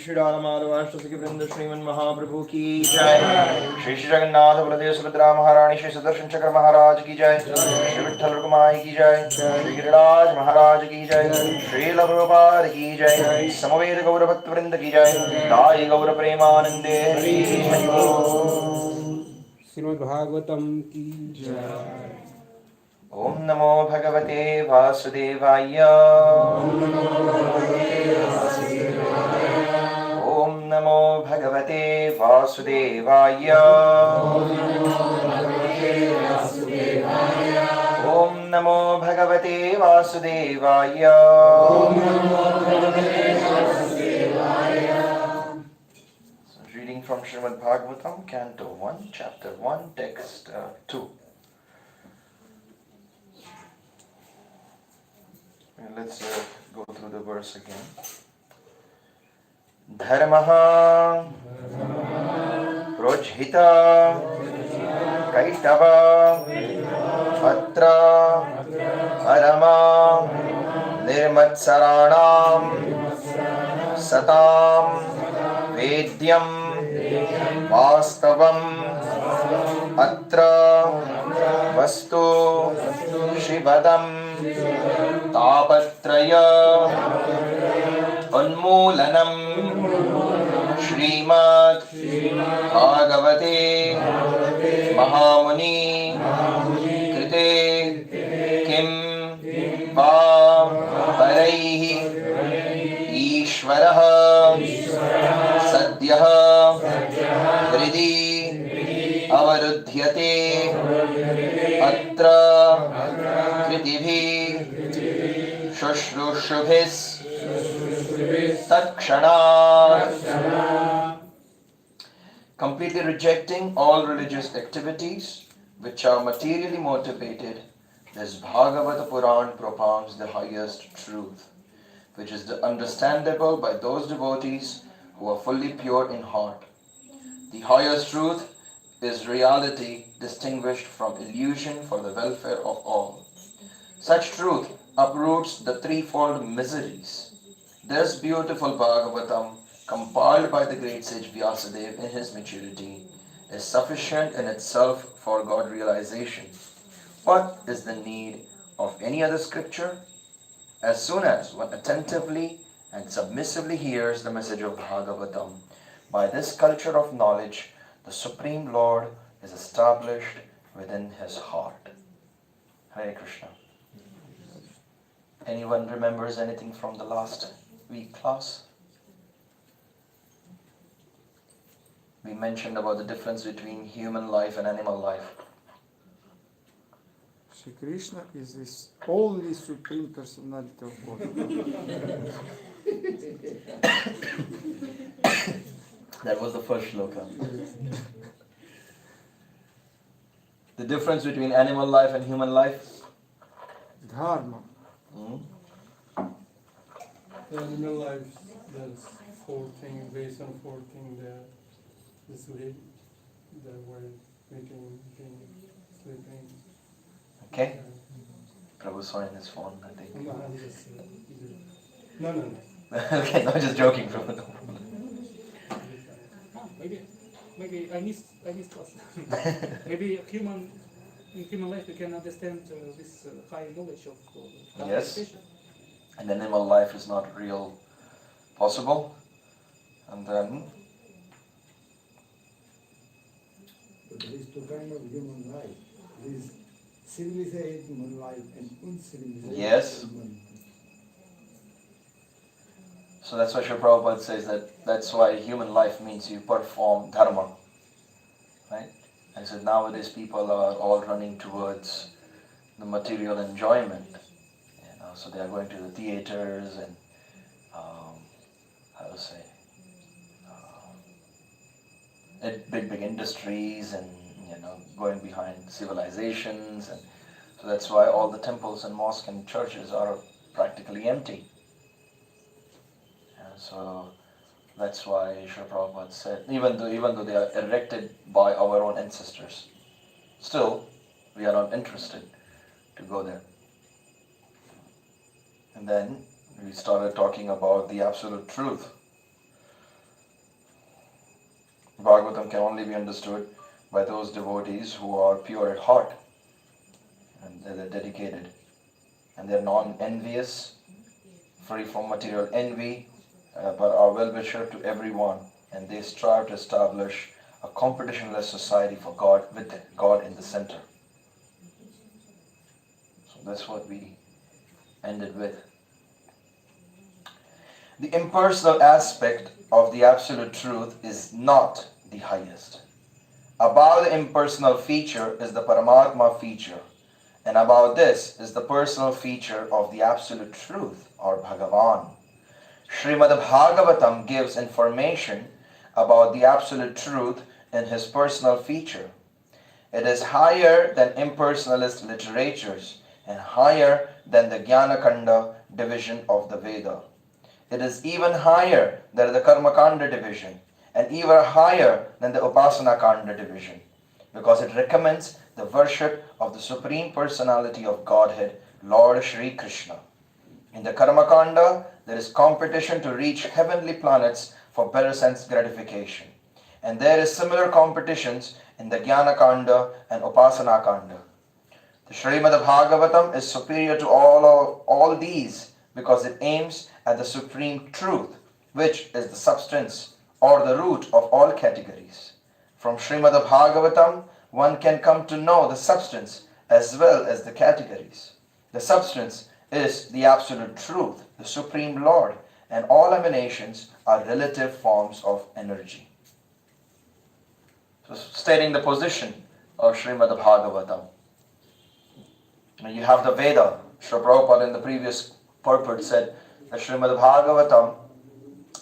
Shri Radha Saki Vrinda Shriman Mahaprabhu ki jai. Shri Shri Jagannath Baladev Subhadra Maharani Shri Sudarshan Chakra Maharaj ki jai. Shri Vitthal Rukumai ki jai. Shri Giriraj Maharaj ki jai. Shri Prabhupada ki jai. Samaveda Gaura Bhakta Vrinda ki jai. Dai Gaura Premanande Hari Om. Shrimad Bhagavatam ki jai. Om Namo Bhagavate Vasudevaya. Om Namo Bhagavate Vasudevaya. Om Namo Bhagavate Vasudevaya. So reading from Shrimad Bhagavatam, Canto 1, Chapter 1, Text 2. And let's go through the verse again. Dharmaha Projhita Kaitava Atra Arama Nirmatsaranam Satam Vedyam Vastavam Atra Vastu Shivadam Tapatraya Unmulanam Shrimad Bhagavate Mahamuni Krite Kim Va Paraihi Ishvaraha Sadhyaha Vridi Avarudhyate Atra Kritibhi Shushrushubhis Takshana. Completely rejecting all religious activities which are materially motivated, this Bhagavata Puran propounds the highest truth, which is understandable by those devotees who are fully pure in heart. The highest truth is reality distinguished from illusion for the welfare of all. Such truth uproots the threefold miseries. This beautiful Bhagavatam, compiled by the great sage Vyasadeva in his maturity, is sufficient in itself for God realization. What is the need of any other scripture? As soon as one attentively and submissively hears the message of Bhagavatam, by this culture of knowledge, the Supreme Lord is established within his heart. Hare Krishna. Anyone remembers anything from the last week class? We mentioned about the difference between human life and animal life. Shri Krishna is this only Supreme Personality of God. That was the first shloka. The difference between animal life and human life? Dharma. The animal life, there's four things, based on four things there. The sleep, the way waking, sleeping. Okay. Prabhu saw in his phone, I think. No. Okay, no, just joking, Prabhu. Maybe I missed class. Maybe in human life we can understand this high knowledge of Yes. And animal life is not real possible. And then but there is two kinds of human life. There is civilized human life and uncivilized Yes. human. So that's why Sri Prabhupada says that's why human life means you perform dharma. Right? And so nowadays people are all running towards the material enjoyment. So they are going to the theaters and big industries and going behind civilizations, and so that's why all the temples and mosques and churches are practically empty. And so that's why Srila Prabhupada said, even though they are erected by our own ancestors, still we are not interested to go there. And then we started talking about the absolute truth. Bhagavatam can only be understood by those devotees who are pure at heart and they're dedicated and they're non-envious, free from material envy, but are well-wisher to everyone, and they strive to establish a competitionless society for God with God in the center. So that's what we ended with. The impersonal aspect of the absolute truth is not the highest. Above the impersonal feature is the Paramatma feature, and above this is the personal feature of the absolute truth, or Bhagavan. Shrimad Bhagavatam gives information about the absolute truth in his personal feature. It is higher than impersonalist literatures and higher than the Jnana-kanda division of the Veda. It is even higher than the Karma-kanda division and even higher than the Upasana-kanda division, because it recommends the worship of the Supreme Personality of Godhead, Lord Shri Krishna. In the Karma-kanda, there is competition to reach heavenly planets for better sense gratification. And there is similar competitions in the Jnana-kanda and Upasana-kanda. The Shrimad Bhagavatam is superior to all these because it aims at the supreme truth, which is the substance or the root of all categories. From Shrimad Bhagavatam, one can come to know the substance as well as the categories. The substance is the absolute truth, the Supreme Lord, and all emanations are relative forms of energy. So stating the position of Shrimad Bhagavatam. And you have the Veda. Srila Prabhupada in the previous purport said that Shrimad Bhagavatam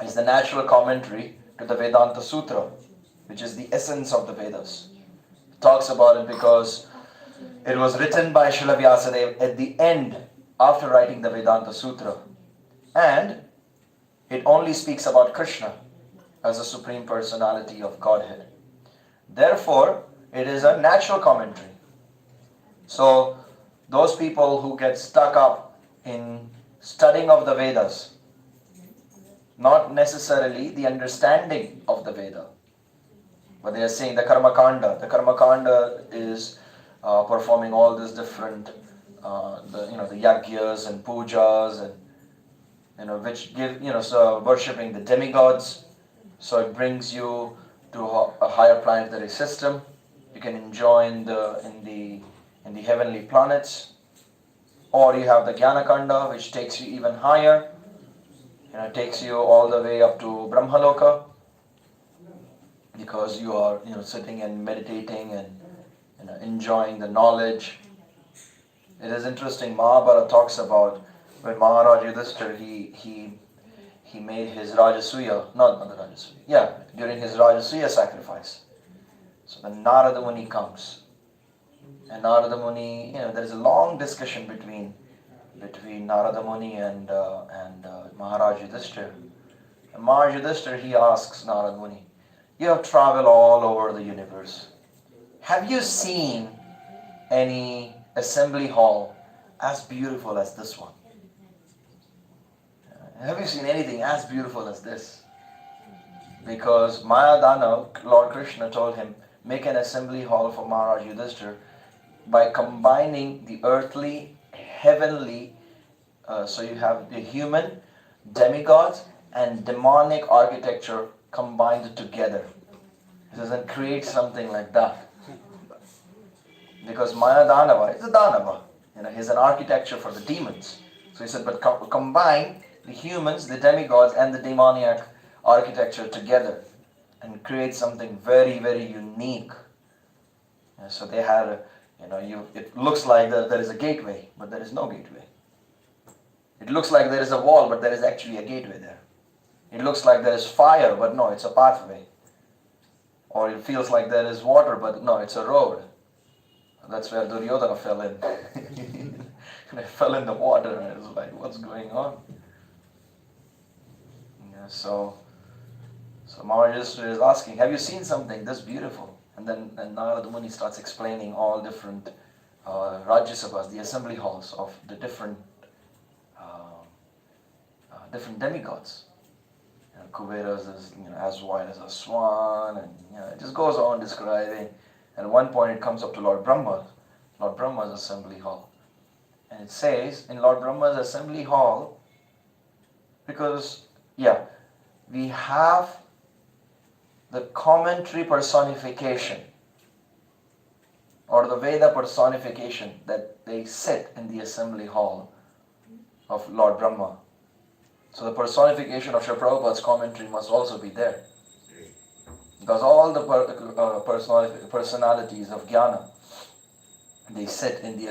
is the natural commentary to the Vedanta Sutra, which is the essence of the Vedas. It talks about it because it was written by Srila Vyasadeva at the end after writing the Vedanta Sutra. And it only speaks about Krishna as a Supreme Personality of Godhead. Therefore, it is a natural commentary. So, those people who get stuck up in studying of the Vedas, not necessarily the understanding of the Veda, but they are saying the Karma Kanda. The Karma Kanda is performing all these different, the yagyas and pujas and which give so worshipping the demigods. So it brings you to a higher planetary system. You can enjoy in the heavenly planets, or you have the Jnana-kanda, which takes you even higher. Takes you all the way up to Brahmaloka, because you are sitting and meditating and enjoying the knowledge. It is interesting. Mahabharata talks about when Maharaj Yudhishthira he made his Rajasuya, not the Rajasuya, during his Rajasuya sacrifice. So then Narada Muni comes. And Narada Muni, there is a long discussion between Narada Muni and Maharaj Yudhishthira. And Maharaj Yudhishthira, he asks Narada Muni, you have traveled all over the universe. Have you seen any assembly hall as beautiful as this one? Have you seen anything as beautiful as this? Because Mayadana, Lord Krishna told him, make an assembly hall for Maharaj Yudhishthira by combining the earthly, heavenly, so you have the human, demigods, and demonic architecture combined together. He says, and create something like that. Because Mayadanava is a Danava. He's an architecture for the demons. So he said, but combine the humans, the demigods, and the demoniac architecture together and create something very, very unique. So they had, it looks like there is a gateway, but there is no gateway. It looks like there is a wall, but there is actually a gateway there. It looks like there is fire, but no, it's a pathway. Or it feels like there is water, but no, it's a road. That's where Duryodhana fell in. And he fell in the water, and it was like, what's going on? So Maharaj Yudhishthira is asking, have you seen something this beautiful? And then Narada Muni starts explaining all different Rajyasabhas, the assembly halls of the different demigods. Kubera's is as white as a swan, and it just goes on describing. And at one point it comes up to Lord Brahma's assembly hall. And it says, in Lord Brahma's assembly hall, because, we have the commentary personification, or the Veda personification, that they sit in the assembly hall of Lord Brahma. So the personification of Srila Prabhupada's commentary must also be there. Because all the personalities of Jnana, they sit in the